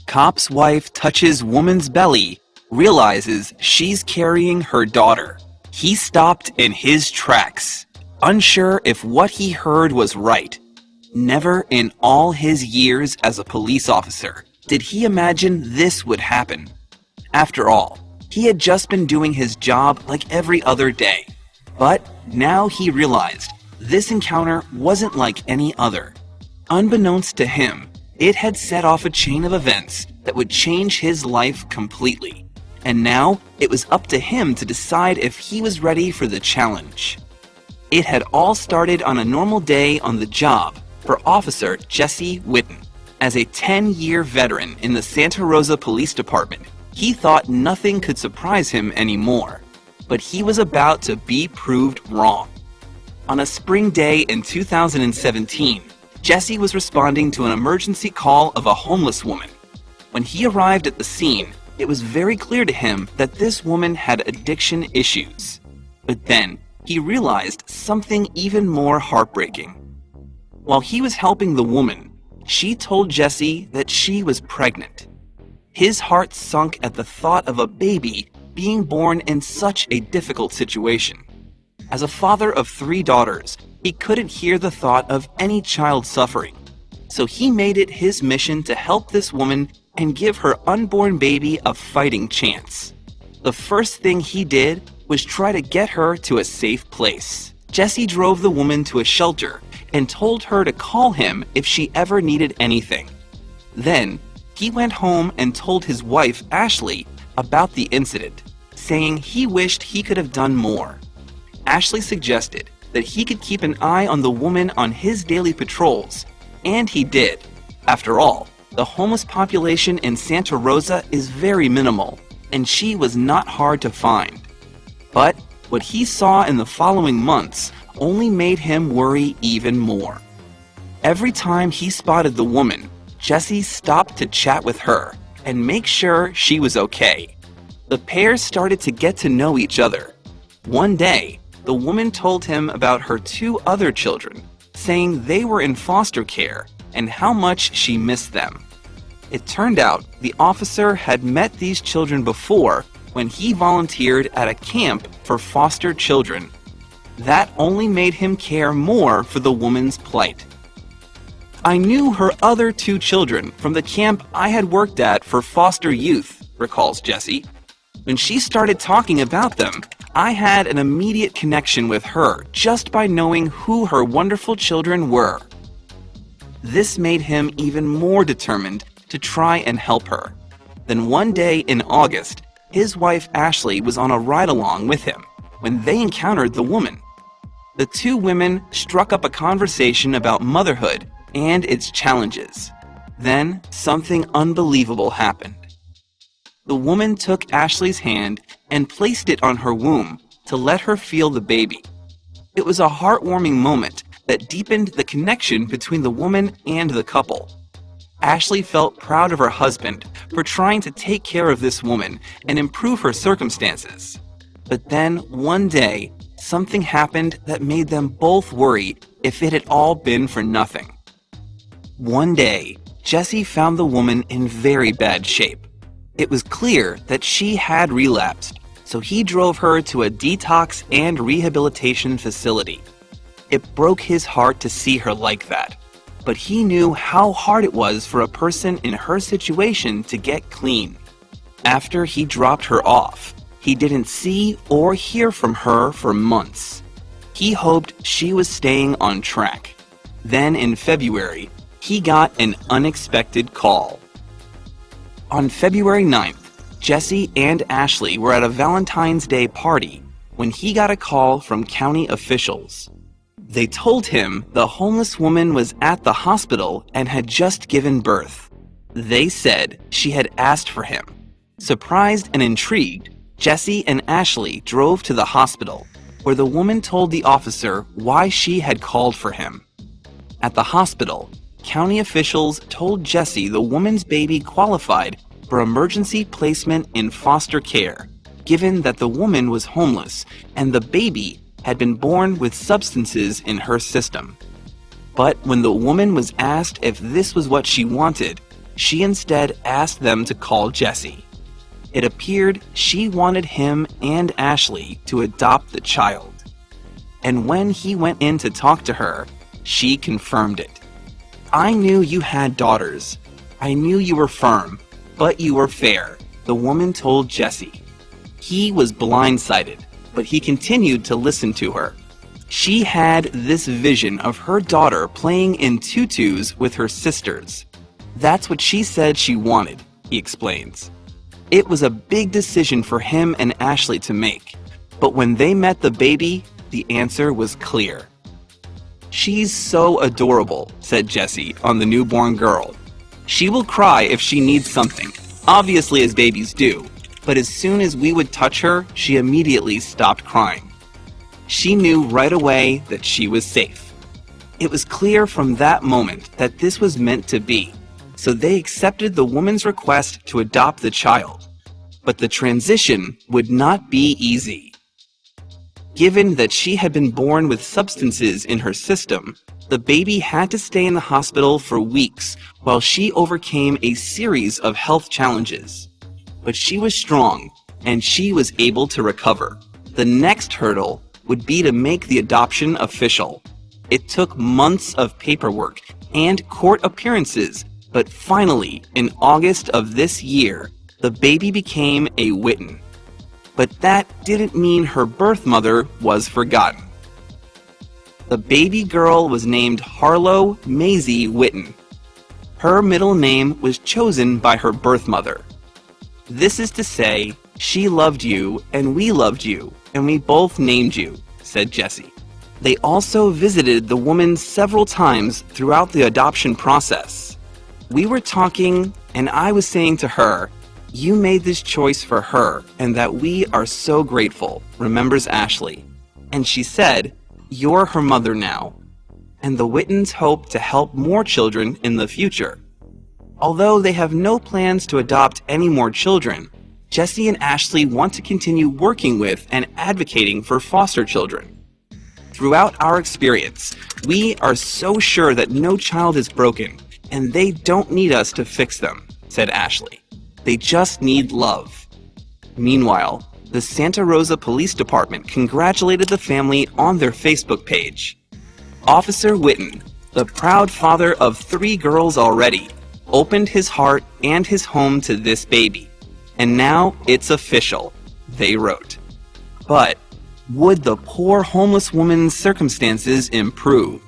Cop's wife touches woman's belly, realizes she's carrying her daughter. He stopped in his tracks, unsure if what he heard was right. Never in all his years as a police officer did he imagine this would happen. After all, he had just been doing his job like every other day. But now he realized this encounter wasn't like any other. Unbeknownst to him, it had set off a chain of events that would change his life completely. And now it was up to him to decide if he was ready for the challenge. It had all started on a normal day on the job for Officer Jesse Whitten. As a 10-year veteran in the Santa Rosa Police Department, he thought nothing could surprise him anymore. But he was about to be proved wrong. On a spring day in 2017, Jesse was responding to an emergency call of a homeless woman. When he arrived at the scene, it was very clear to him that this woman had addiction issues. But then, he realized something even more heartbreaking. While he was helping the woman, she told Jesse that she was pregnant. His heart sunk at the thought of a baby being born in such a difficult situation. As a father of 3 daughters, he couldn't hear the thought of any child suffering. So he made it his mission to help this woman and give her unborn baby a fighting chance. The first thing he did was try to get her to a safe place. Jesse drove the woman to a shelter and told her to call him if she ever needed anything. Then, he went home and told his wife, Ashley, about the incident, saying he wished he could have done more. Ashley suggested that he could keep an eye on the woman on his daily patrols, and he did. After all, the homeless population in Santa Rosa is very minimal, and she was not hard to find. But what he saw in the following months only made him worry even more. Every time he spotted the woman, Jesse stopped to chat with her and make sure she was okay. The pair started to get to know each other. One day, the woman told him about her 2 other children, saying they were in foster care and how much she missed them. It turned out the officer had met these children before when he volunteered at a camp for foster children. That only made him care more for the woman's plight. I knew her other 2 children from the camp I had worked at for foster youth, recalls Jesse. When she started talking about them, I had an immediate connection with her just by knowing who her wonderful children were. This made him even more determined to try and help her. Then one day in August, his wife Ashley was on a ride-along with him when they encountered the woman. The 2 women struck up a conversation about motherhood and its challenges. Then something unbelievable happened. The woman took Ashley's hand and placed it on her womb to let her feel the baby. It was a heartwarming moment that deepened the connection between the woman and the couple. Ashley felt proud of her husband for trying to take care of this woman and improve her circumstances. But then, one day, something happened that made them both worry if it had all been for nothing. One day, Jesse found the woman in very bad shape. It was clear that she had relapsed, so he drove her to a detox and rehabilitation facility. It broke his heart to see her like that, but he knew how hard it was for a person in her situation to get clean. After he dropped her off, he didn't see or hear from her for months. He hoped she was staying on track. Then in February, he got an unexpected call. On February 9th, Jesse and Ashley were at a Valentine's Day party when he got a call from county officials. They told him the homeless woman was at the hospital and had just given birth. They said she had asked for him. Surprised and intrigued, Jesse and Ashley drove to the hospital, where the woman told the officer why she had called for him. At the hospital, county officials told Jesse the woman's baby qualified for emergency placement in foster care, given that the woman was homeless and the baby had been born with substances in her system. But when the woman was asked if this was what she wanted, She instead asked them to call Jesse. It appeared she wanted him and Ashley to adopt the child. And when he went in to talk to her, she confirmed it. "I knew you had daughters. I knew you were firm, but you were fair," the woman told Jesse. He was blindsided, but he continued to listen to her. She had this vision of her daughter playing in tutus with her sisters. "That's what she said she wanted," he explains. It was a big decision for him and Ashley to make, but when they met the baby, the answer was clear. "She's so adorable," said Jesse on the newborn girl. "She will cry if she needs something, obviously as babies do, but as soon as we would touch her, she immediately stopped crying. She knew right away that she was safe." It was clear from that moment that this was meant to be, so they accepted the woman's request to adopt the child. But the transition would not be easy. Given that she had been born with substances in her system, the baby had to stay in the hospital for weeks while she overcame a series of health challenges. But she was strong, and she was able to recover. The next hurdle would be to make the adoption official. It took months of paperwork and court appearances, but finally, in August of this year, the baby became a Witten. But that didn't mean her birth mother was forgotten. The baby girl was named Harlow Maisie Witten. Her middle name was chosen by her birth mother. "This is to say, she loved you, and we loved you, and we both named you," said Jesse. They also visited the woman several times throughout the adoption process. "We were talking, and I was saying to her, 'You made this choice for her, and that we are so grateful,'" remembers Ashley. "And she said, 'You're her mother now.' And the Wittens hope to help more children in the future. Although they have no plans to adopt any more children, Jesse and Ashley want to continue working with and advocating for foster children. "Throughout our experience, we are so sure that no child is broken, and they don't need us to fix them," said Ashley. "They just need love." Meanwhile, the Santa Rosa Police Department congratulated the family on their Facebook page. Officer Witten, the proud father of 3 girls already, opened his heart and his home to this baby. And now it's official, they wrote. But would the poor homeless woman's circumstances improve?